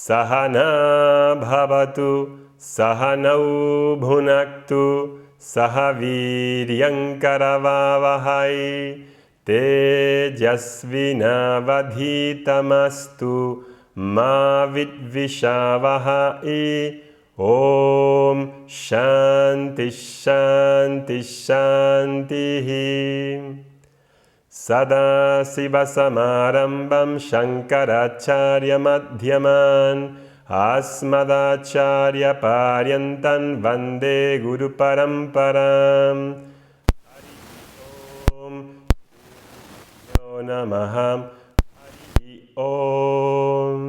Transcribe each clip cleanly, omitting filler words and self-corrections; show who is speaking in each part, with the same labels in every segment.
Speaker 1: Sahana bhavatu sahanau bhunaktu sahaviryankaravavahai tejasvinavadhitamastu ma vidvishavahai. Om Shanti Shanti Shanti. Sadasivasamarambam Shankaracharya Madhyaman Asmadacharya Paryantan Vande Guru Paramparam. Om Namaha Hari Om.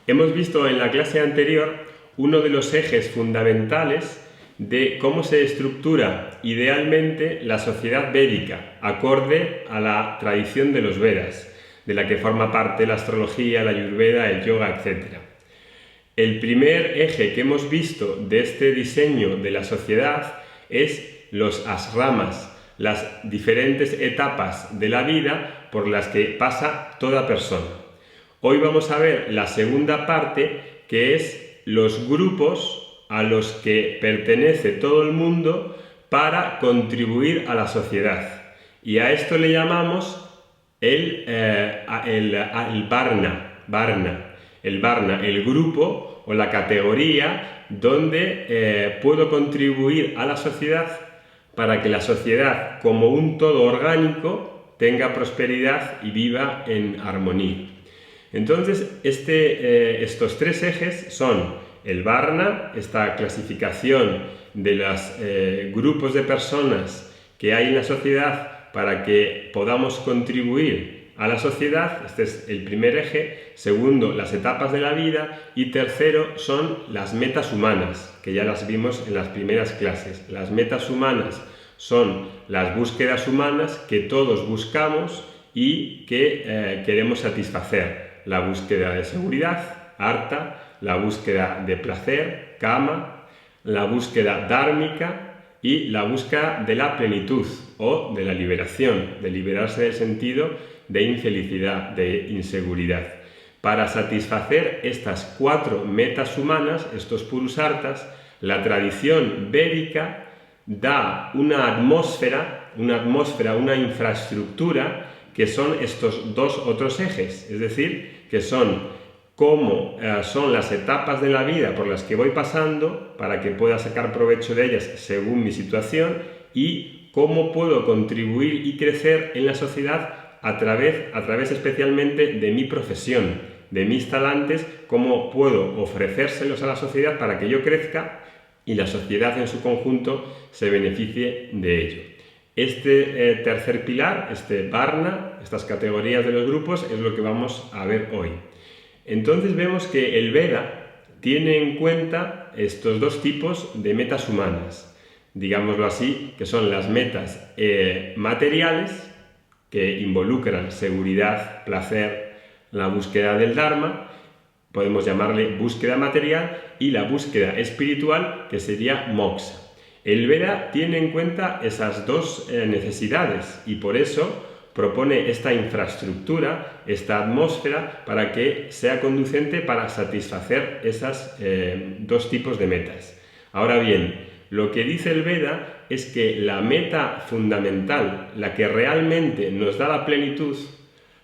Speaker 1: Hemos visto en la clase anterior uno de los ejes fundamentales de cómo se estructura idealmente la sociedad védica, acorde a la tradición de los Vedas, de la que forma parte la astrología, la ayurveda, el yoga, etc. El primer eje que hemos visto de este diseño de la sociedad es los asramas, las diferentes etapas de la vida por las que pasa toda persona. Hoy vamos a ver la segunda parte, que es los grupos a los que pertenece todo el mundo para contribuir a la sociedad. Y a esto le llamamos el varna, el grupo o la categoría donde puedo contribuir a la sociedad para que la sociedad, como un todo orgánico, tenga prosperidad y viva en armonía. Entonces, estos tres ejes son el varna, esta clasificación de los grupos de personas que hay en la sociedad para que podamos contribuir a la sociedad. Este es el primer eje. Segundo, las etapas de la vida. Y tercero, son las metas humanas, que ya las vimos en las primeras clases. Las metas humanas son las búsquedas humanas que todos buscamos y que queremos satisfacer. La búsqueda de seguridad, artha, la búsqueda de placer, kama, la búsqueda dármica y la búsqueda de la plenitud o de la liberación, de liberarse del sentido de infelicidad, de inseguridad. Para satisfacer estas cuatro metas humanas, estos purusarthas, la tradición védica da una atmósfera, una infraestructura que son estos dos otros ejes, es decir, que son cómo son las etapas de la vida por las que voy pasando para que pueda sacar provecho de ellas según mi situación y cómo puedo contribuir y crecer en la sociedad a través especialmente de mi profesión, de mis talentos, cómo puedo ofrecérselos a la sociedad para que yo crezca y la sociedad en su conjunto se beneficie de ello. Este tercer pilar, este varna, estas categorías de los grupos, es lo que vamos a ver hoy. Entonces vemos que el Veda tiene en cuenta estos dos tipos de metas humanas, digámoslo así, que son las metas materiales, que involucran seguridad, placer, la búsqueda del Dharma, podemos llamarle búsqueda material, y la búsqueda espiritual, que sería moksha. El Veda tiene en cuenta esas dos necesidades y por eso propone esta infraestructura, esta atmósfera, para que sea conducente para satisfacer esas dos tipos de metas. Ahora bien, lo que dice el Veda es que la meta fundamental, la que realmente nos da la plenitud,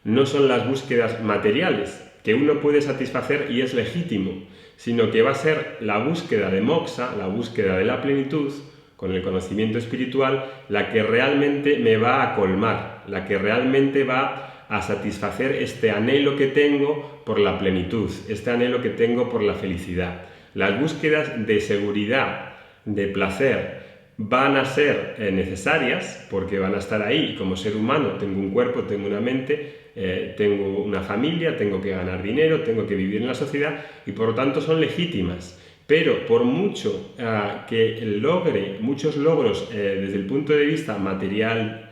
Speaker 1: no son las búsquedas materiales, que uno puede satisfacer y es legítimo, sino que va a ser la búsqueda de moksha, la búsqueda de la plenitud, con el conocimiento espiritual, la que realmente me va a colmar, la que realmente va a satisfacer este anhelo que tengo por la plenitud, este anhelo que tengo por la felicidad. Las búsquedas de seguridad, de placer, van a ser necesarias porque van a estar ahí. Como ser humano tengo un cuerpo, tengo una mente, tengo una familia, tengo que ganar dinero, tengo que vivir en la sociedad y por lo tanto son legítimas. Pero por mucho que logre muchos logros desde el punto de vista material,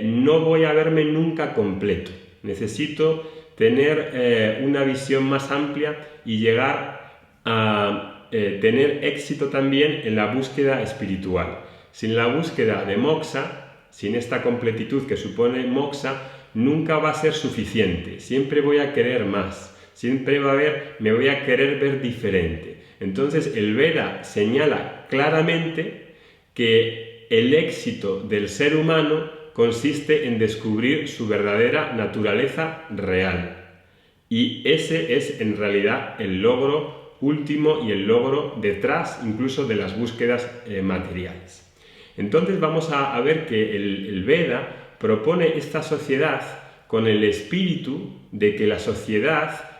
Speaker 1: no voy a verme nunca completo. Necesito tener una visión más amplia y llegar a tener éxito también en la búsqueda espiritual. Sin la búsqueda de moksha, sin esta completitud que supone moksha, nunca va a ser suficiente, siempre voy a querer más, siempre me voy a querer ver diferente. Entonces el Veda señala claramente que el éxito del ser humano consiste en descubrir su verdadera naturaleza real. Y ese es en realidad el logro último y el logro detrás incluso de las búsquedas materiales. Entonces vamos a ver que el Veda propone esta sociedad con el espíritu de que la sociedad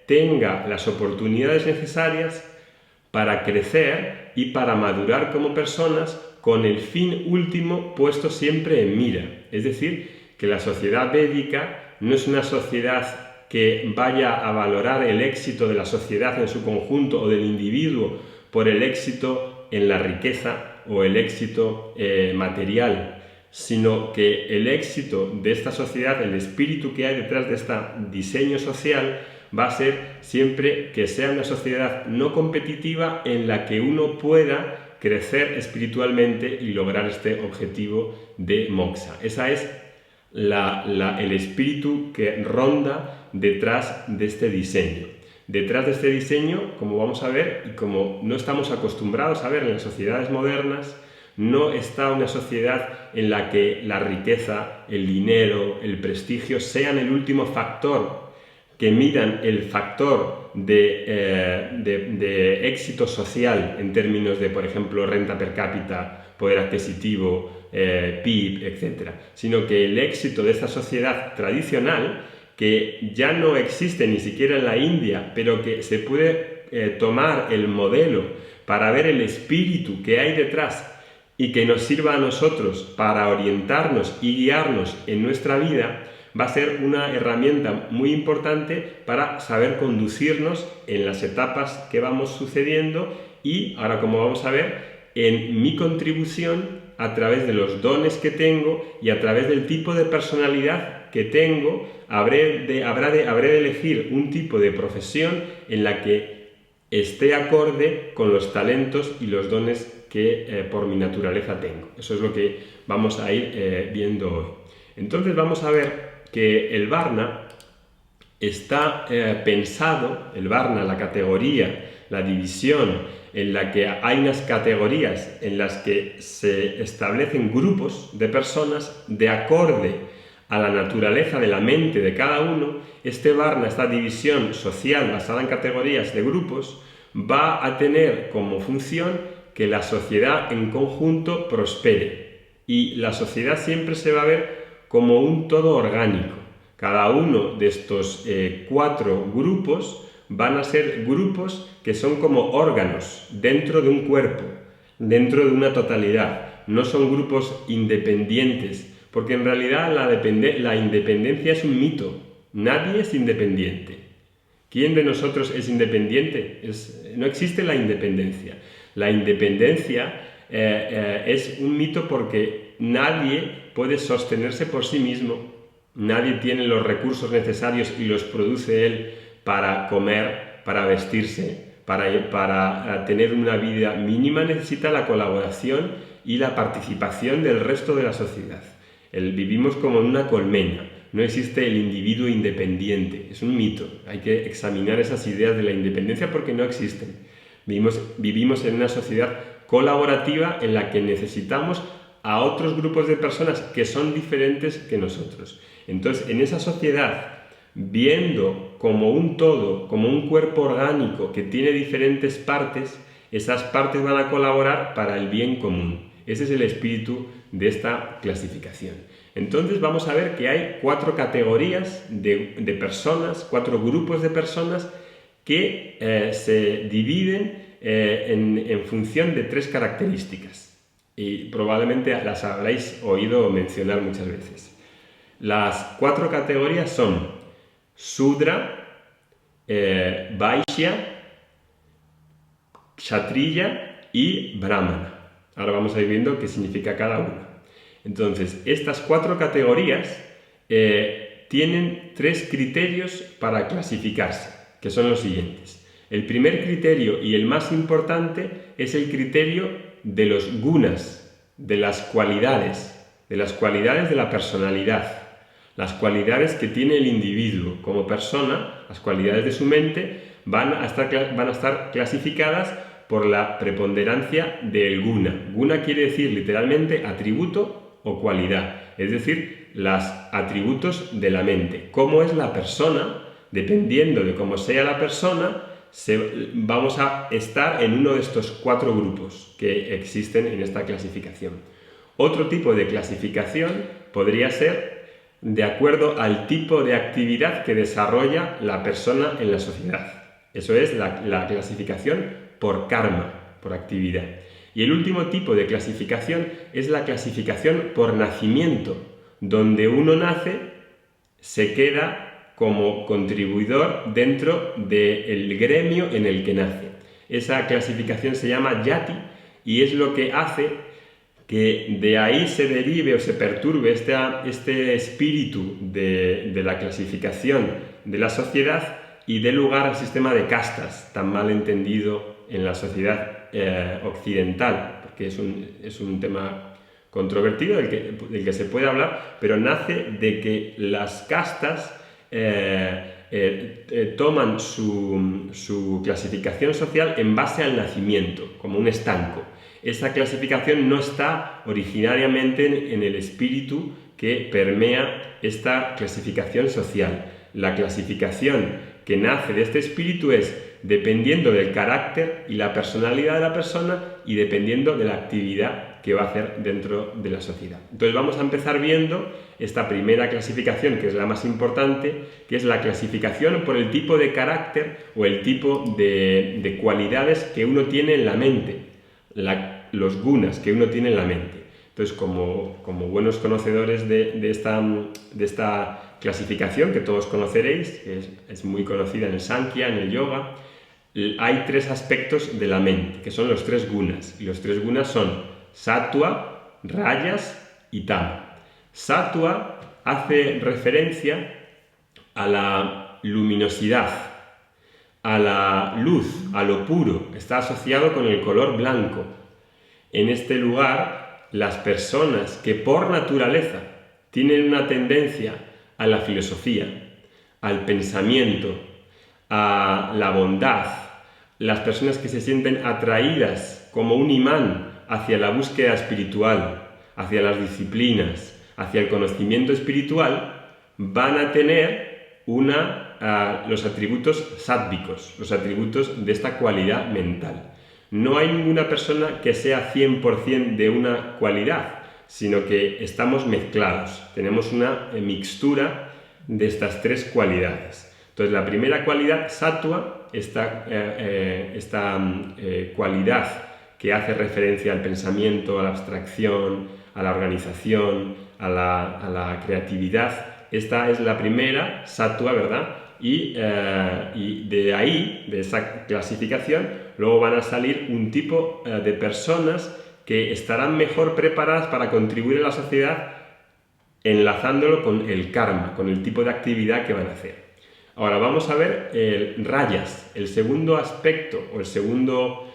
Speaker 1: tenga las oportunidades necesarias para crecer y para madurar como personas con el fin último puesto siempre en mira. Es decir, que la sociedad védica no es una sociedad que vaya a valorar el éxito de la sociedad en su conjunto o del individuo por el éxito en la riqueza o el éxito material, sino que el éxito de esta sociedad, el espíritu que hay detrás de este diseño social, va a ser siempre que sea una sociedad no competitiva en la que uno pueda crecer espiritualmente y lograr este objetivo de moksha. Ese es el espíritu que ronda detrás de este diseño. Detrás de este diseño, como vamos a ver, y como no estamos acostumbrados a ver en las sociedades modernas, no está una sociedad en la que la riqueza, el dinero, el prestigio sean el último factor, que midan el factor de éxito social en términos de, por ejemplo, renta per cápita, poder adquisitivo, PIB, etc. Sino que el éxito de esta sociedad tradicional, que ya no existe ni siquiera en la India, pero que se puede tomar el modelo para ver el espíritu que hay detrás y que nos sirva a nosotros para orientarnos y guiarnos en nuestra vida, va a ser una herramienta muy importante para saber conducirnos en las etapas que vamos sucediendo y, ahora como vamos a ver, en mi contribución a través de los dones que tengo y a través del tipo de personalidad que tengo, habré de elegir un tipo de profesión en la que esté acorde con los talentos y los dones que por mi naturaleza tengo. Eso es lo que vamos a ir viendo hoy. Entonces vamos a ver que el Varna está pensado, el Varna, la categoría, la división, en la que hay unas categorías en las que se establecen grupos de personas de acorde a la naturaleza de la mente de cada uno. Este Varna, esta división social basada en categorías de grupos, va a tener como función que la sociedad en conjunto prospere. Y la sociedad siempre se va a ver como un todo orgánico. Cada uno de estos 4 grupos van a ser grupos que son como órganos dentro de un cuerpo, dentro de una totalidad. No son grupos independientes, porque en realidad la independencia es un mito. Nadie es independiente. ¿Quién de nosotros es independiente? No existe la independencia. La independencia es un mito porque nadie puede sostenerse por sí mismo. Nadie tiene los recursos necesarios y los produce él para comer, para vestirse, para tener una vida mínima. Necesita la colaboración y la participación del resto de la sociedad. Vivimos como en una colmena. No existe el individuo independiente. Es un mito. Hay que examinar esas ideas de la independencia porque no existen. Vivimos en una sociedad colaborativa en la que necesitamos a otros grupos de personas que son diferentes que nosotros. Entonces, en esa sociedad, viendo como un todo, como un cuerpo orgánico que tiene diferentes partes, esas partes van a colaborar para el bien común. Ese es el espíritu de esta clasificación. Entonces vamos a ver que hay 4 categorías de personas, 4 grupos de personas que se dividen en función de 3 características. Y probablemente las habréis oído mencionar muchas veces. Las 4 categorías son Sudra, Vaishya, Kshatriya y Brahmana. Ahora vamos a ir viendo qué significa cada una. Entonces, estas 4 categorías tienen 3 criterios para clasificarse, que son los siguientes. El primer criterio y el más importante es el criterio de los gunas, de las cualidades de la personalidad. Las cualidades que tiene el individuo como persona, las cualidades de su mente, van a estar clasificadas por la preponderancia del guna. Guna quiere decir literalmente atributo o cualidad, es decir, los atributos de la mente. ¿Cómo es la persona? Dependiendo de cómo sea la persona, vamos a estar en uno de estos 4 grupos que existen en esta clasificación. Otro tipo de clasificación podría ser de acuerdo al tipo de actividad que desarrolla la persona en la sociedad. Eso es la clasificación por karma, por actividad. Y el último tipo de clasificación es la clasificación por nacimiento, donde uno nace, se queda como contribuidor dentro del gremio en el que nace. Esa clasificación se llama yati y es lo que hace que de ahí se derive o se perturbe este espíritu de la clasificación de la sociedad y dé lugar al sistema de castas tan mal entendido en la sociedad occidental, porque es un tema controvertido del que se puede hablar, pero nace de que las castas toman su clasificación social en base al nacimiento, como un estanco. Esa clasificación no está originariamente en el espíritu que permea esta clasificación social. La clasificación que nace de este espíritu es dependiendo del carácter y la personalidad de la persona y dependiendo de la actividad que va a hacer dentro de la sociedad. Entonces vamos a empezar viendo esta primera clasificación, que es la más importante, que es la clasificación por el tipo de carácter o el tipo de cualidades que uno tiene en la mente. Los gunas que uno tiene en la mente. Entonces, como buenos conocedores de esta clasificación que todos conoceréis, que es muy conocida en el Sankhya, en el yoga, hay 3 aspectos de la mente, que son los 3 gunas. Y los 3 gunas son sattva, rayas y tama. Sattva hace referencia a la luminosidad, a la luz, a lo puro, está asociado con el color blanco. En este lugar, las personas que por naturaleza tienen una tendencia a la filosofía, al pensamiento, a la bondad, las personas que se sienten atraídas como un imán hacia la búsqueda espiritual, hacia las disciplinas, hacia el conocimiento espiritual, van a tener los atributos sádvicos, los atributos de esta cualidad mental. No hay ninguna persona que sea 100% de una cualidad, sino que estamos mezclados, tenemos una mixtura de estas 3 cualidades. Entonces, la primera cualidad, sattva, esta cualidad que hace referencia al pensamiento, a la abstracción, a la organización, a la creatividad. Esta es la primera, sattva, ¿verdad? Y de ahí, de esa clasificación, luego van a salir un tipo de personas que estarán mejor preparadas para contribuir a la sociedad enlazándolo con el karma, con el tipo de actividad que van a hacer. Ahora vamos a ver rayas, el segundo aspecto o el segundo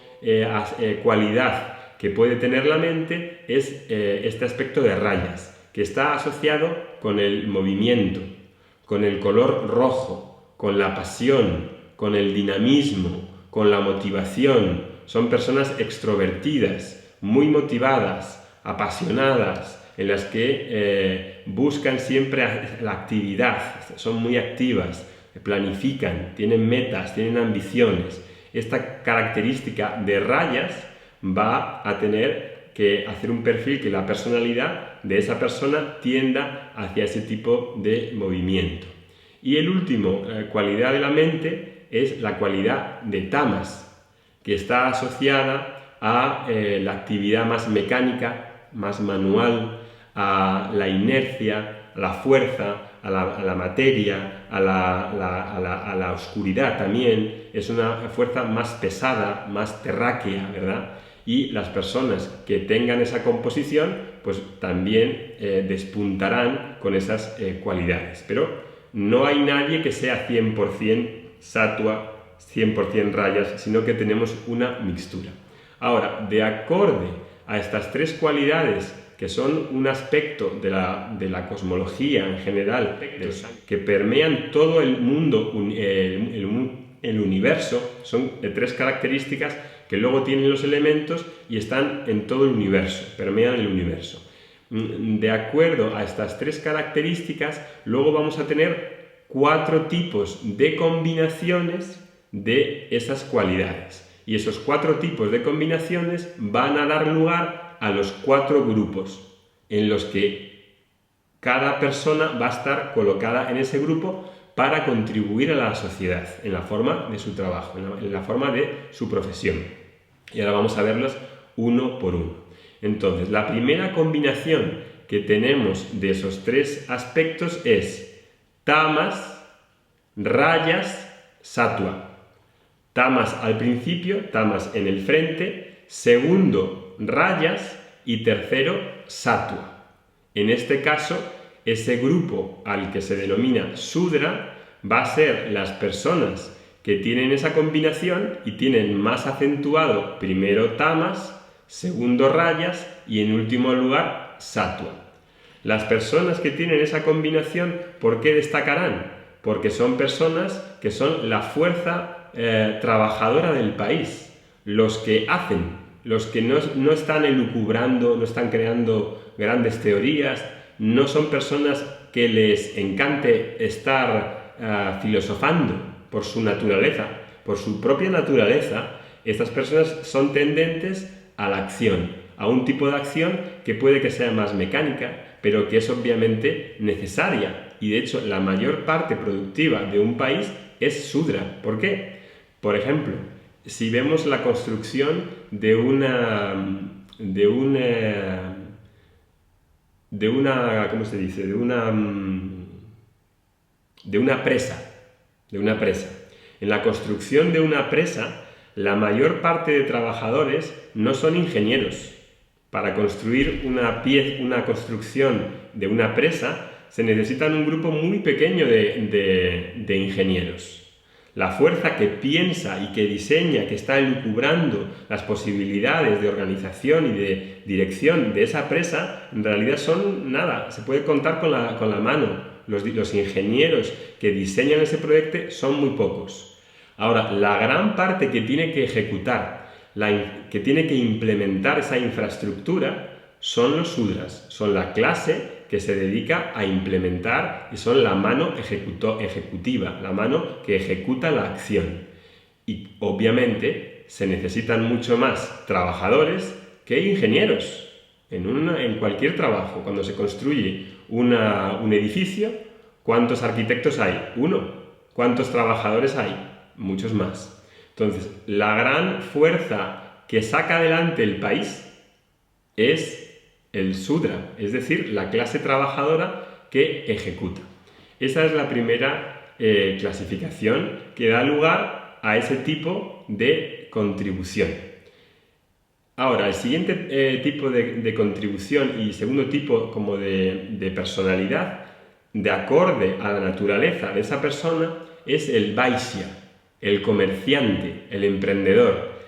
Speaker 1: cualidad que puede tener la mente es este aspecto de rayas, que está asociado con el movimiento, con el color rojo, con la pasión, con el dinamismo, con la motivación. Son personas extrovertidas, muy motivadas, apasionadas, en las que buscan siempre la actividad, son muy activas, planifican, tienen metas, tienen ambiciones. Esta característica de rayas va a tener que hacer un perfil que la personalidad de esa persona tienda hacia ese tipo de movimiento. Y el último cualidad de la mente es la cualidad de tamas, que está asociada a la actividad más mecánica, más manual, a la inercia, a la fuerza, a la materia, a la oscuridad también. Es una fuerza más pesada, más terráquea, ¿verdad? Y las personas que tengan esa composición, pues también despuntarán con esas cualidades. Pero no hay nadie que sea 100% sattva, 100% rayas, sino que tenemos una mixtura. Ahora, de acorde a estas 3 cualidades que son un aspecto de la cosmología en general, que permean todo el mundo, el universo, son de 3 características que luego tienen los elementos y están en todo el universo, permean el universo. De acuerdo a estas 3 características, luego vamos a tener 4 tipos de combinaciones de esas cualidades. Y esos 4 tipos de combinaciones van a dar lugar a los 4 grupos en los que cada persona va a estar colocada en ese grupo para contribuir a la sociedad en la forma de su trabajo, en la forma de su profesión. Y ahora vamos a verlas uno por uno. Entonces, la primera combinación que tenemos de esos 3 aspectos es tamas, rayas, sattva. Tamas al principio, tamas en el frente, segundo, rayas y tercero, sattva. En este caso, ese grupo al que se denomina Sudra va a ser las personas que tienen esa combinación y tienen más acentuado primero tamas, segundo rayas y en último lugar sattva. Las personas que tienen esa combinación, ¿por qué destacarán? Porque son personas que son la fuerza trabajadora del país, los que hacen, los que no están elucubrando, no están creando grandes teorías, no son personas que les encante estar filosofando por su naturaleza, por su propia naturaleza. Estas personas son tendentes a la acción, a un tipo de acción que puede que sea más mecánica, pero que es obviamente necesaria. Y de hecho, la mayor parte productiva de un país es Sudra. ¿Por qué? Por ejemplo, si vemos la construcción de una ¿cómo se dice? De una presa. En la construcción de una presa, la mayor parte de trabajadores no son ingenieros. Para construir una construcción de una presa se necesitan un grupo muy pequeño de ingenieros. La fuerza que piensa y que diseña, que está elucubrando las posibilidades de organización y de dirección de esa presa, en realidad son nada, se puede contar con la mano. Los ingenieros que diseñan ese proyecto son muy pocos. Ahora, la gran parte que tiene que ejecutar, que tiene que implementar esa infraestructura, son los Sudras, son la clase que se dedica a implementar y son la mano ejecutiva, la mano que ejecuta la acción. Y obviamente se necesitan mucho más trabajadores que ingenieros en cualquier trabajo. Cuando se construye un edificio, ¿cuántos arquitectos hay? 1. ¿Cuántos trabajadores hay? Muchos más. Entonces, la gran fuerza que saca adelante el país es el Sudra, es decir, la clase trabajadora que ejecuta. Esa es la primera clasificación que da lugar a ese tipo de contribución. Ahora, el siguiente tipo de contribución y segundo tipo como de personalidad, de acorde a la naturaleza de esa persona, es el Vaishya, el comerciante, el emprendedor,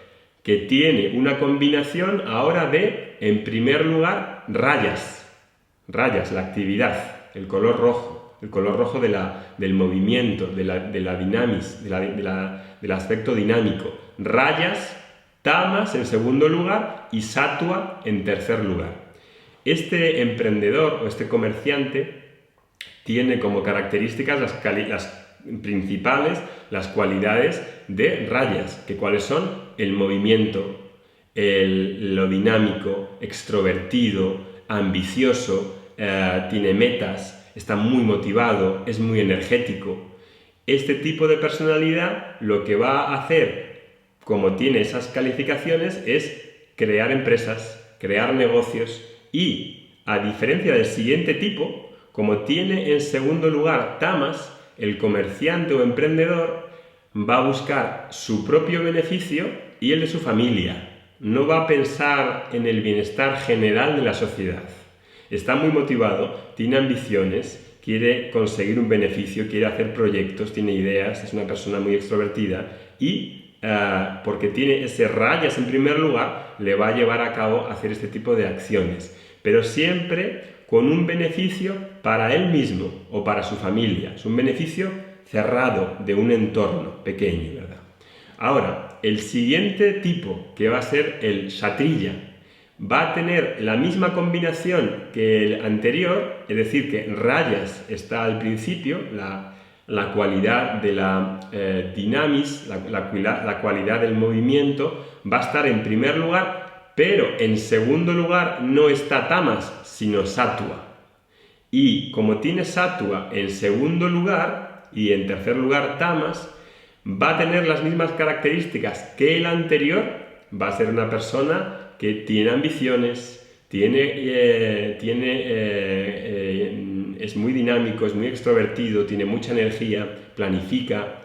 Speaker 1: que tiene una combinación ahora de, en primer lugar, rayas, la actividad, el color rojo del movimiento, de la dinamis, del aspecto dinámico. Rayas, tamas en segundo lugar y sattva en tercer lugar. Este emprendedor o este comerciante tiene como características las principales, las cualidades de rayas, que cuáles son el movimiento, lo dinámico, extrovertido, ambicioso, tiene metas, está muy motivado, es muy energético. Este tipo de personalidad lo que va a hacer, como tiene esas calificaciones, es crear empresas, crear negocios y, a diferencia del siguiente tipo, como tiene en segundo lugar tamas, el comerciante o emprendedor va a buscar su propio beneficio y el de su familia. No va a pensar en el bienestar general de la sociedad. Está muy motivado, tiene ambiciones, quiere conseguir un beneficio, quiere hacer proyectos, tiene ideas, es una persona muy extrovertida y porque tiene ese rayas en primer lugar, le va a llevar a cabo hacer este tipo de acciones, pero siempre con un beneficio para él mismo o para su familia. Es un beneficio cerrado de un entorno pequeño, ¿verdad? Ahora, el siguiente tipo, que va a ser el kshatriya, va a tener la misma combinación que el anterior, es decir, que rayas está al principio, la cualidad de la dinamis, la cualidad del movimiento, va a estar en primer lugar, pero en segundo lugar no está tamas, sino sattva. Y como tiene sattva en segundo lugar y en tercer lugar tamas, va a tener las mismas características que el anterior. Va a ser una persona que tiene ambiciones, es muy dinámico, es muy extrovertido, tiene mucha energía, planifica,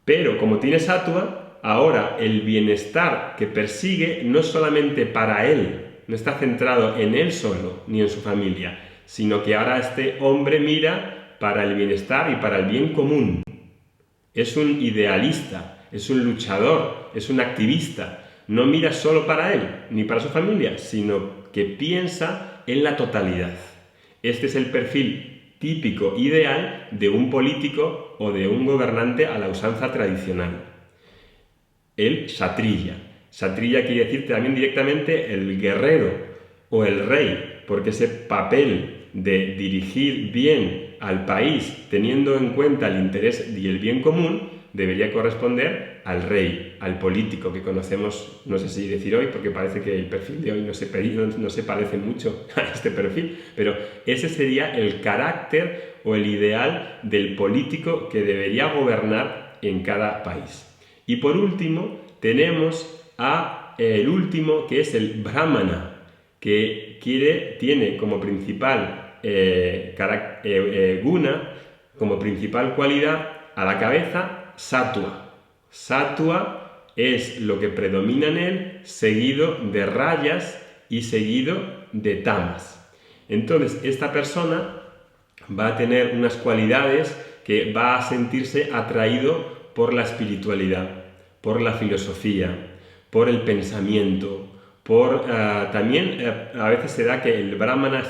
Speaker 1: pero como tiene sattva, ahora el bienestar que persigue no es solamente para él, no está centrado en él solo ni en su familia, sino que ahora este hombre mira para el bienestar y para el bien común. Es un idealista, es un luchador, es un activista. No mira solo para él, ni para su familia, sino que piensa en la totalidad. Este es el perfil típico, ideal, de un político o de un gobernante a la usanza tradicional. El kshatriya. Kshatriya quiere decir también directamente el guerrero o el rey, porque ese papel de dirigir bien al país, teniendo en cuenta el interés y el bien común, debería corresponder al rey, al político que conocemos, no sé si decir hoy, porque parece que el perfil de hoy no se parece mucho a este perfil, pero ese sería el carácter o el ideal del político que debería gobernar en cada país. Y por último, tenemos el último, que es el brahmana, que tiene como principal guna, como principal cualidad a la cabeza, sattva. Sattva es lo que predomina en él, seguido de rayas y seguido de tamas. Entonces, esta persona va a tener unas cualidades que va a sentirse atraído por la espiritualidad, por la filosofía, por el pensamiento, también a veces se da que el brahmana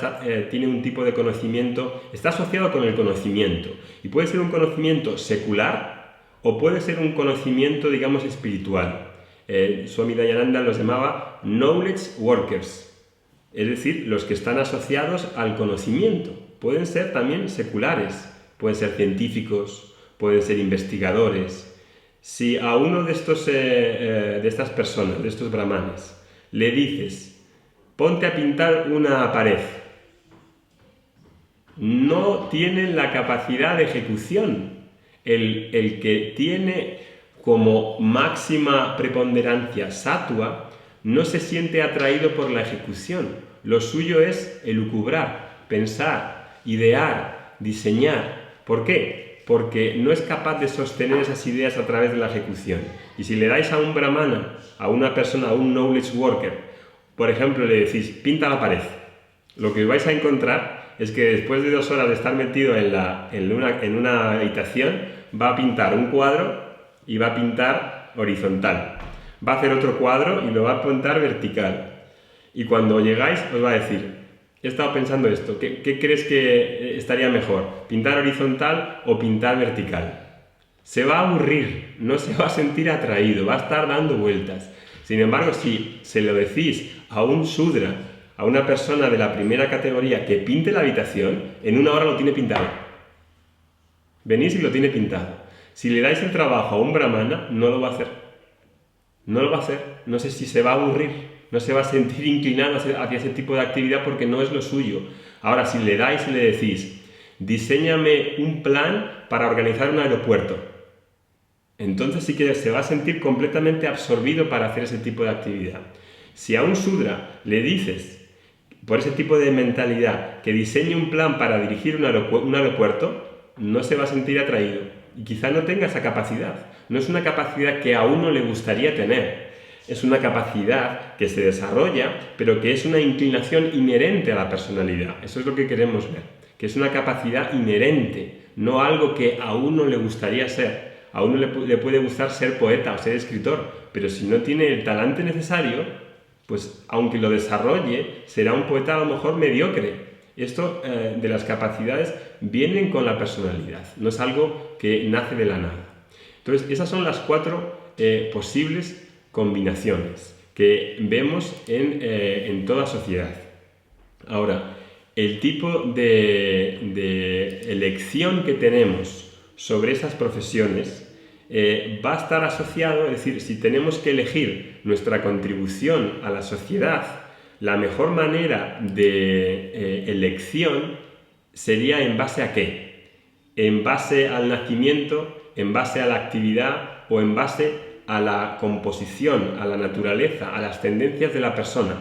Speaker 1: tiene un tipo de conocimiento, está asociado con el conocimiento, y puede ser un conocimiento secular o puede ser un conocimiento, digamos, espiritual. Swami Dayananda los llamaba knowledge workers, es decir, los que están asociados al conocimiento. Pueden ser también seculares, pueden ser científicos, pueden ser investigadores. Si a uno de estas personas, de estos brahmanes, le dices, ponte a pintar una pared, no tienen la capacidad de ejecución. El que tiene como máxima preponderancia sattva no se siente atraído por la ejecución. Lo suyo es elucubrar, pensar, idear, diseñar. ¿Por qué? Porque no es capaz de sostener esas ideas a través de la ejecución. Y si le dais a un brahmana, a una persona, a un knowledge worker, por ejemplo, le decís, pinta la pared, lo que vais a encontrar es que después de 2 horas de estar metido en una habitación, va a pintar un cuadro y va a pintar horizontal. Va a hacer otro cuadro y lo va a pintar vertical. Y cuando llegáis os va a decir, he estado pensando esto, ¿qué crees que estaría mejor? ¿Pintar horizontal o pintar vertical? Se va a aburrir, no se va a sentir atraído, va a estar dando vueltas. Sin embargo, si se lo decís a un shudra, a una persona de la primera categoría que pinte la habitación, en 1 hora lo tiene pintado. Venís y lo tiene pintado. Si le dais el trabajo a un brahmana, no lo va a hacer. No lo va a hacer. No sé si se va a aburrir, no se va a sentir inclinado hacia ese tipo de actividad porque no es lo suyo. Ahora, si le dais y le decís, diséñame un plan para organizar un aeropuerto, entonces sí que se va a sentir completamente absorbido para hacer ese tipo de actividad. Si a un shudra le dices, por ese tipo de mentalidad, que diseñe un plan para dirigir un aeropuerto, no se va a sentir atraído y quizá no tenga esa capacidad. No es una capacidad que a uno le gustaría tener, es una capacidad que se desarrolla, pero que es una inclinación inherente a la personalidad. Eso es lo que queremos ver, que es una capacidad inherente, no algo que a uno le gustaría ser. A uno le puede gustar ser poeta o ser escritor, pero si no tiene el talante necesario, pues aunque lo desarrolle, será un poeta a lo mejor mediocre. Esto de las capacidades vienen con la personalidad, no es algo que nace de la nada. Entonces, esas son las 4 posibles combinaciones que vemos en toda sociedad. Ahora, el tipo de elección que tenemos sobre esas profesiones va a estar asociado, es decir, si tenemos que elegir nuestra contribución a la sociedad, la mejor manera de elección sería en base a qué, en base al nacimiento, en base a la actividad o en base a la composición, a la naturaleza, a las tendencias de la persona.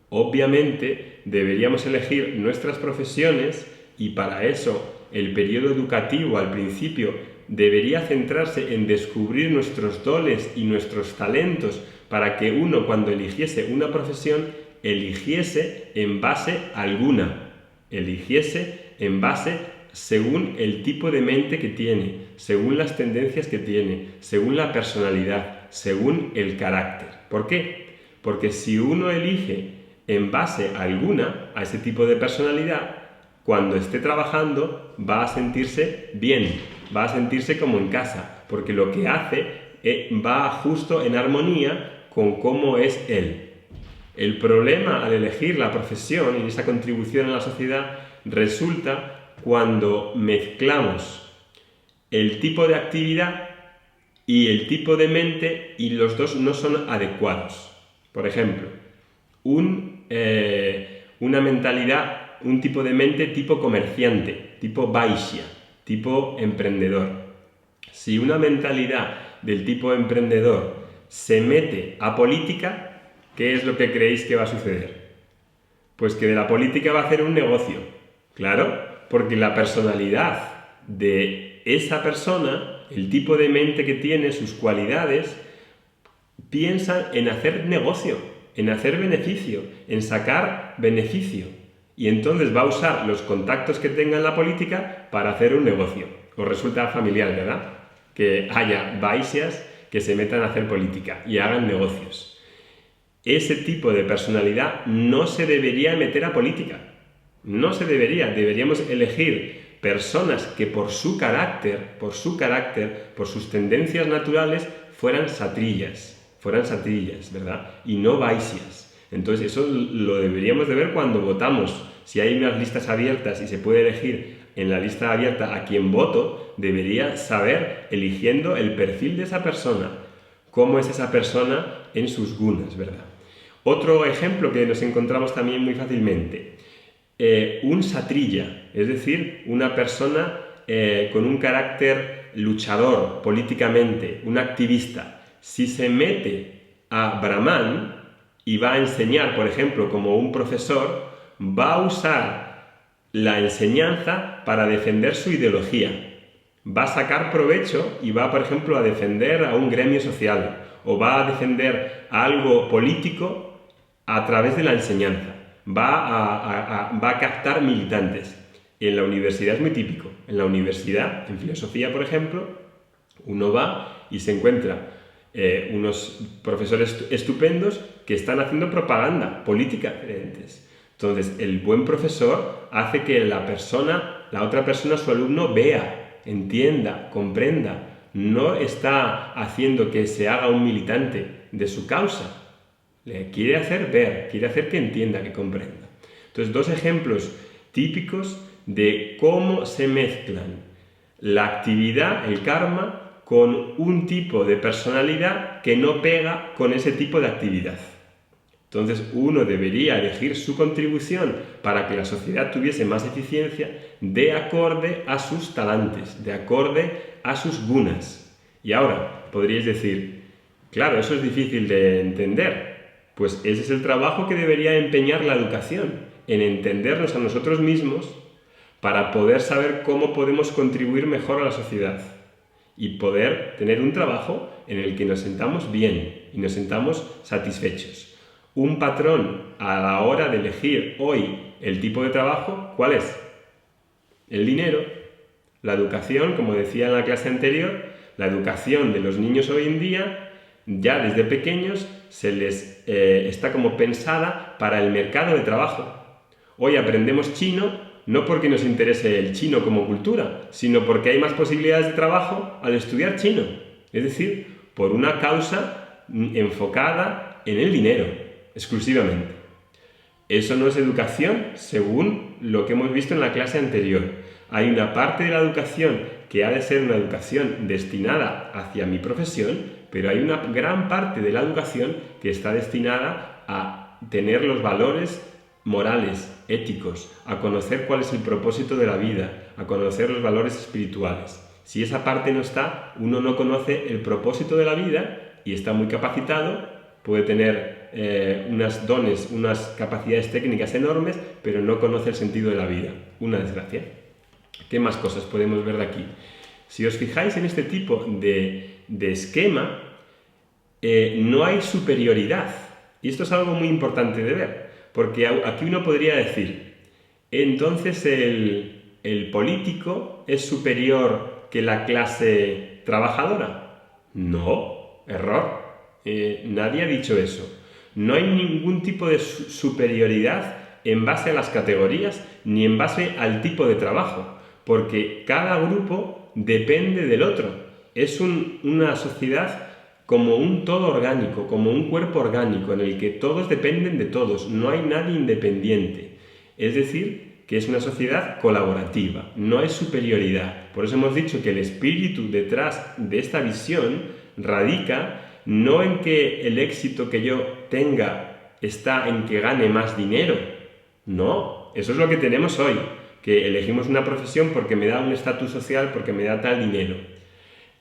Speaker 1: Obviamente deberíamos elegir nuestras profesiones y para eso el periodo educativo al principio debería centrarse en descubrir nuestros dones y nuestros talentos para que uno cuando eligiese una profesión eligiese en base alguna, eligiese en base según el tipo de mente que tiene, según las tendencias que tiene, según la personalidad, según el carácter. ¿Por qué? Porque si uno elige en base alguna a ese tipo de personalidad, cuando esté trabajando va a sentirse bien, va a sentirse como en casa, porque lo que hace va justo en armonía con cómo es él. El problema al elegir la profesión y esa contribución a la sociedad resulta cuando mezclamos el tipo de actividad y el tipo de mente y los dos no son adecuados. Por ejemplo, una mentalidad, un tipo de mente tipo comerciante, tipo vaishya, tipo emprendedor. Si una mentalidad del tipo emprendedor se mete a política, ¿qué es lo que creéis que va a suceder? Pues que de la política va a hacer un negocio. Claro, porque la personalidad de esa persona, el tipo de mente que tiene, sus cualidades, piensan en hacer negocio, en hacer beneficio, en sacar beneficio. Y entonces va a usar los contactos que tenga en la política para hacer un negocio. Os resulta familiar, ¿verdad? Que haya vaishyas que se metan a hacer política y hagan negocios. Ese tipo de personalidad no se debería meter a política. No se debería. Deberíamos elegir personas que por su carácter, por sus tendencias naturales, fueran satrillas, ¿verdad? Y no vaishyas. Entonces eso lo deberíamos de ver cuando votamos. Si hay unas listas abiertas y se puede elegir en la lista abierta a quien voto, debería saber, eligiendo el perfil de esa persona, cómo es esa persona en sus gunas, ¿verdad? Otro ejemplo que nos encontramos también muy fácilmente, un satrilla, es decir, una persona con un carácter luchador políticamente, un activista. Si se mete a Brahman y va a enseñar, por ejemplo, como un profesor, va a usar la enseñanza para defender su ideología. Va a sacar provecho y va, por ejemplo, a defender a un gremio social o va a defender algo político a través de la enseñanza. Va a captar militantes. Y en la universidad es muy típico. En la universidad, en filosofía, por ejemplo, uno va y se encuentra unos profesores estupendos que están haciendo propaganda política diferentes. Entonces, el buen profesor hace que la otra persona, su alumno, vea, entienda, comprenda. No está haciendo que se haga un militante de su causa. Le quiere hacer ver, quiere hacer que entienda, que comprenda. Entonces, 2 ejemplos típicos de cómo se mezclan la actividad, el karma, con un tipo de personalidad que no pega con ese tipo de actividad. Entonces, uno debería elegir su contribución para que la sociedad tuviese más eficiencia de acorde a sus talentos, de acorde a sus gunas. Y ahora, podríais decir, claro, eso es difícil de entender. Pues ese es el trabajo que debería empeñar la educación, en entendernos a nosotros mismos para poder saber cómo podemos contribuir mejor a la sociedad y poder tener un trabajo en el que nos sentamos bien y nos sentamos satisfechos. Un patrón a la hora de elegir hoy el tipo de trabajo, ¿cuál es? El dinero, la educación, como decía en la clase anterior, la educación de los niños hoy en día ya desde pequeños se les está como pensada para el mercado de trabajo. Hoy aprendemos chino no porque nos interese el chino como cultura, sino porque hay más posibilidades de trabajo al estudiar chino. Es decir, por una causa enfocada en el dinero, exclusivamente. Eso no es educación según lo que hemos visto en la clase anterior. Hay una parte de la educación que ha de ser una educación destinada hacia mi profesión, pero hay una gran parte de la educación que está destinada a tener los valores morales, éticos, a conocer cuál es el propósito de la vida, a conocer los valores espirituales. Si esa parte no está, uno no conoce el propósito de la vida y está muy capacitado, puede tener unos dones, unas capacidades técnicas enormes, pero no conoce el sentido de la vida. Una desgracia. ¿Qué más cosas podemos ver de aquí? Si os fijáis en este tipo de esquema, no hay superioridad. Y esto es algo muy importante de ver. Porque aquí uno podría decir, entonces el político es superior que la clase trabajadora. No, error. Nadie ha dicho eso. No hay ningún tipo de superioridad en base a las categorías ni en base al tipo de trabajo, porque cada grupo depende del otro. Es una sociedad como un todo orgánico, como un cuerpo orgánico en el que todos dependen de todos, no hay nadie independiente. Es decir, que es una sociedad colaborativa, no hay superioridad. Por eso hemos dicho que el espíritu detrás de esta visión radica no en que el éxito que yo tenga está en que gane más dinero. No, eso es lo que tenemos hoy, que elegimos una profesión porque me da un estatus social, porque me da tal dinero.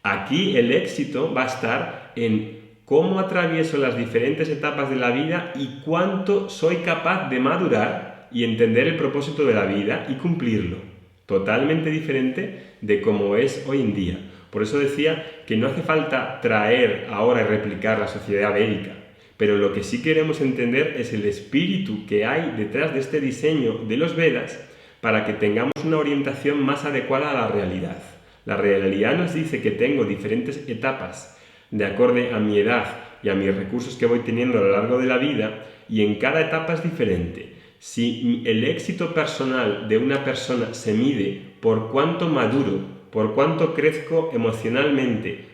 Speaker 1: Aquí el éxito va a estar en cómo atravieso las diferentes etapas de la vida y cuánto soy capaz de madurar y entender el propósito de la vida y cumplirlo. Totalmente diferente de cómo es hoy en día. Por eso decía que no hace falta traer ahora y replicar la sociedad védica, pero lo que sí queremos entender es el espíritu que hay detrás de este diseño de los Vedas para que tengamos una orientación más adecuada a la realidad. La realidad nos dice que tengo diferentes etapas de acorde a mi edad y a mis recursos que voy teniendo a lo largo de la vida, y en cada etapa es diferente. Si el éxito personal de una persona se mide por cuánto maduro, por cuánto crezco emocionalmente,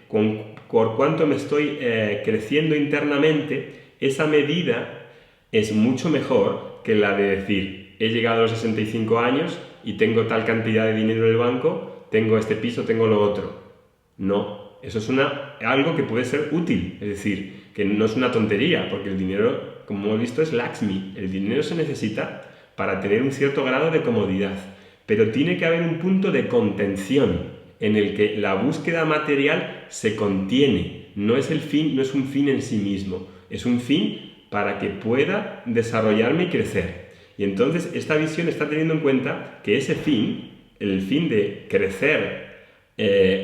Speaker 1: por cuánto me estoy creciendo internamente, esa medida es mucho mejor que la de decir, he llegado a los 65 años y tengo tal cantidad de dinero en el banco, tengo este piso, tengo lo otro. No, eso es algo que puede ser útil, es decir, que no es una tontería, porque el dinero, como hemos visto, es Lakshmi. El dinero se necesita para tener un cierto grado de comodidad, pero tiene que haber un punto de contención en el que la búsqueda material se contiene. No es el fin, no es un fin en sí mismo, es un fin para que pueda desarrollarme y crecer. Y entonces esta visión está teniendo en cuenta que ese fin, el fin de crecer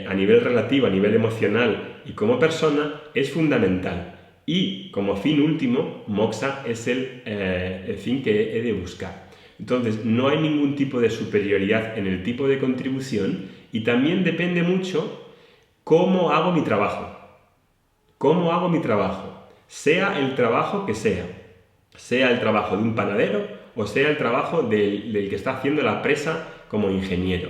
Speaker 1: a nivel relativo, a nivel emocional y como persona, es fundamental. Y como fin último, moksha es el fin que he de buscar. Entonces, no hay ningún tipo de superioridad en el tipo de contribución y también depende mucho cómo hago mi trabajo. ¿Cómo hago mi trabajo? Sea el trabajo que sea el trabajo de un panadero o sea el trabajo del que está haciendo la presa como ingeniero.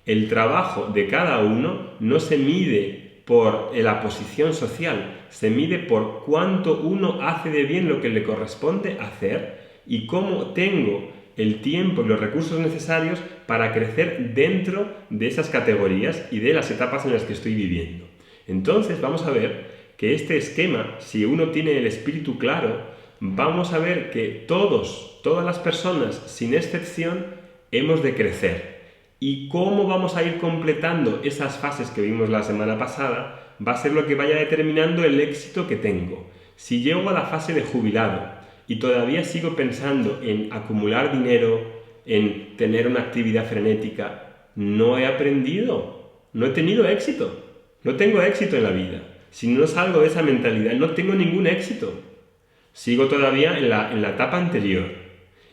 Speaker 1: El trabajo de cada uno no se mide por la posición social, se mide por cuánto uno hace de bien lo que le corresponde hacer y cómo tengo el tiempo y los recursos necesarios para crecer dentro de esas categorías y de las etapas en las que estoy viviendo. Entonces vamos a ver que este esquema, si uno tiene el espíritu claro, vamos a ver que todas las personas, sin excepción, hemos de crecer. Y cómo vamos a ir completando esas fases que vimos la semana pasada va a ser lo que vaya determinando el éxito que tengo. Si llego a la fase de jubilado y todavía sigo pensando en acumular dinero, en tener una actividad frenética, no he aprendido, no he tenido éxito, no tengo éxito en la vida. Si no salgo de esa mentalidad, no tengo ningún éxito. Sigo todavía en la etapa anterior.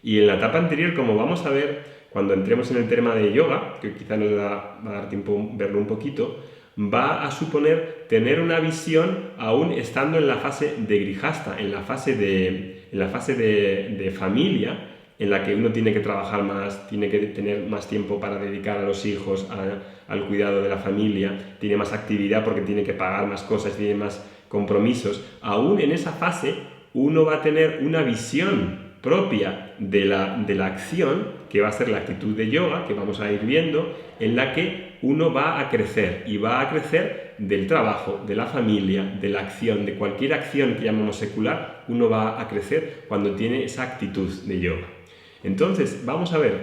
Speaker 1: Y en la etapa anterior, como vamos a ver cuando entremos en el tema de yoga, que quizá nos va a dar tiempo verlo un poquito, va a suponer tener una visión aún estando en la fase de grijasta, en la fase de familia, en la que uno tiene que trabajar más, tiene que tener más tiempo para dedicar a los hijos, al cuidado de la familia, tiene más actividad porque tiene que pagar más cosas, tiene más compromisos. Aún en esa fase uno va a tener una visión propia de la acción, que va a ser la actitud de yoga, que vamos a ir viendo, en la que uno va a crecer, y va a crecer del trabajo, de la familia, de la acción, de cualquier acción que llamamos secular, uno va a crecer cuando tiene esa actitud de yoga. Entonces, vamos a ver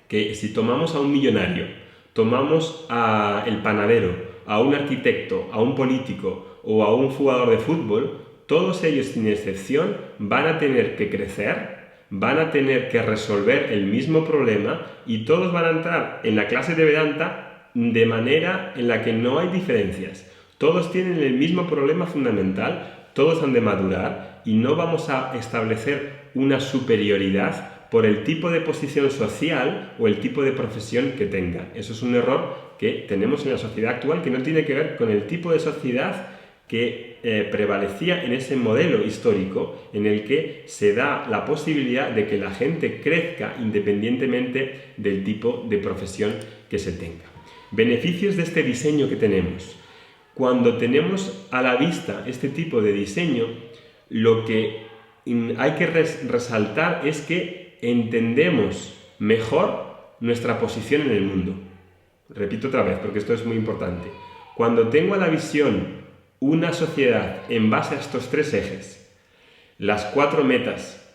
Speaker 1: que si tomamos a un millonario, tomamos a el panadero, a un arquitecto, a un político o a un jugador de fútbol, todos ellos sin excepción van a tener que crecer, van a tener que resolver el mismo problema y todos van a entrar en la clase de Vedanta de manera en la que no hay diferencias. Todos tienen el mismo problema fundamental, todos han de madurar y no vamos a establecer una superioridad por el tipo de posición social o el tipo de profesión que tengan. Eso es un error que tenemos en la sociedad actual, que no tiene que ver con el tipo de sociedad que prevalecía en ese modelo histórico en el que se da la posibilidad de que la gente crezca independientemente del tipo de profesión que se tenga. Beneficios de este diseño que tenemos. Cuando tenemos a la vista este tipo de diseño, lo que hay que resaltar es que entendemos mejor nuestra posición en el mundo. Repito otra vez, porque esto es muy importante. Cuando tengo a la visión una sociedad en base a estos tres ejes, las cuatro metas,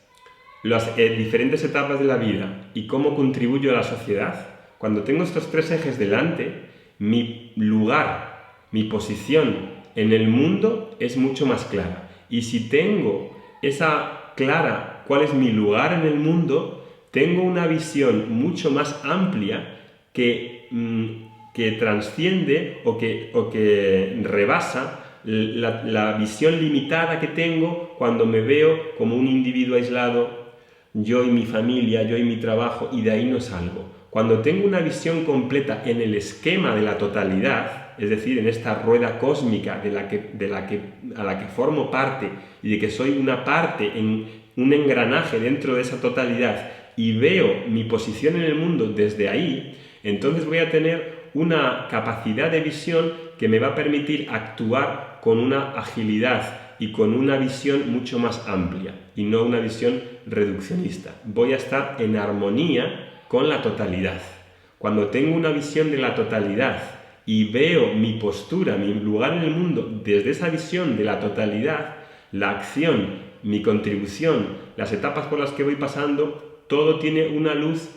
Speaker 1: las diferentes etapas de la vida y cómo contribuyo a la sociedad, cuando tengo estos tres ejes delante, mi lugar, mi posición en el mundo es mucho más clara. Y si tengo esa clara cuál es mi lugar en el mundo, tengo una visión mucho más amplia que transciende o que rebasa la visión limitada que tengo cuando me veo como un individuo aislado, yo y mi familia, yo y mi trabajo, y de ahí no salgo. Cuando tengo una visión completa en el esquema de la totalidad, es decir, en esta rueda cósmica a la que formo parte y de que soy una parte en un engranaje dentro de esa totalidad y veo mi posición en el mundo desde ahí, entonces voy a tener una capacidad de visión que me va a permitir actuar con una agilidad y con una visión mucho más amplia y no una visión reduccionista. Voy a estar en armonía con la totalidad. Cuando tengo una visión de la totalidad y veo mi postura, mi lugar en el mundo desde esa visión de la totalidad, la acción, mi contribución, las etapas por las que voy pasando, todo tiene una luz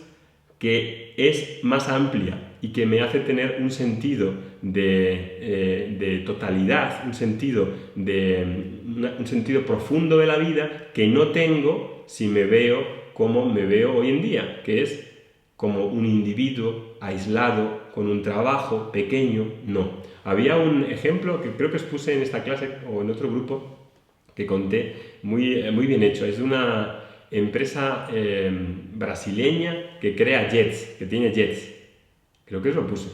Speaker 1: que es más amplia y que me hace tener un sentido de totalidad, un sentido profundo de la vida que no tengo si me veo como me veo hoy en día, que es como un individuo aislado, con un trabajo pequeño. No. Había un ejemplo que creo que os puse en esta clase o en otro grupo que conté, muy bien hecho. Es de una empresa brasileña que crea jets, que tiene jets. Creo que os lo puse.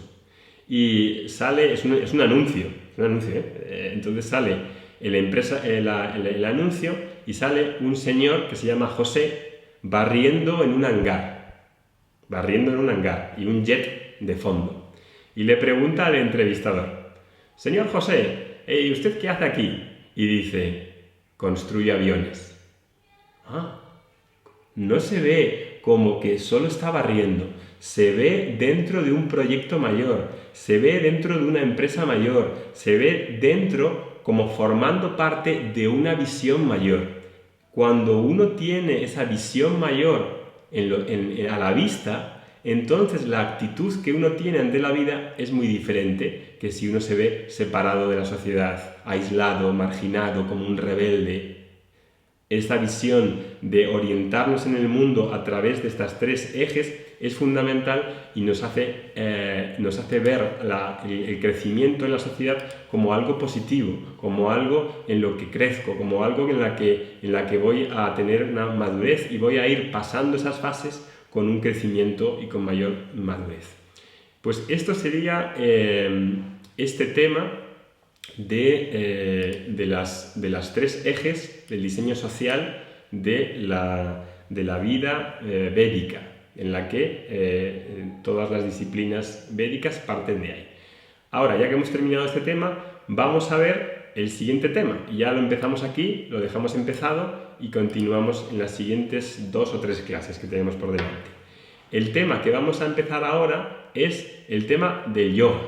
Speaker 1: Y sale, es un anuncio, entonces sale el anuncio y sale un señor que se llama José barriendo en un hangar y un jet de fondo. Y le pregunta al entrevistador: señor José, ¿y usted qué hace aquí? Y dice: construye aviones. No se ve como que solo está barriendo, se ve dentro de un proyecto mayor, se ve dentro de una empresa mayor, se ve dentro como formando parte de una visión mayor. Cuando uno tiene esa visión mayor a la vista, entonces la actitud que uno tiene ante la vida es muy diferente que si uno se ve separado de la sociedad, aislado, marginado, como un rebelde. Esta visión de orientarnos en el mundo a través de estos tres ejes es fundamental y nos hace ver el crecimiento en la sociedad como algo positivo, como algo en lo que crezco, como algo en la que voy a tener una madurez y voy a ir pasando esas fases con un crecimiento y con mayor madurez. Pues esto sería este tema de las tres ejes del diseño social de la vida védica, en la que todas las disciplinas védicas parten de ahí. Ahora, ya que hemos terminado este tema, vamos a ver el siguiente tema. Y ya lo empezamos aquí, lo dejamos empezado y continuamos en las siguientes 2 o 3 clases que tenemos por delante. El tema que vamos a empezar ahora es el tema del yoga.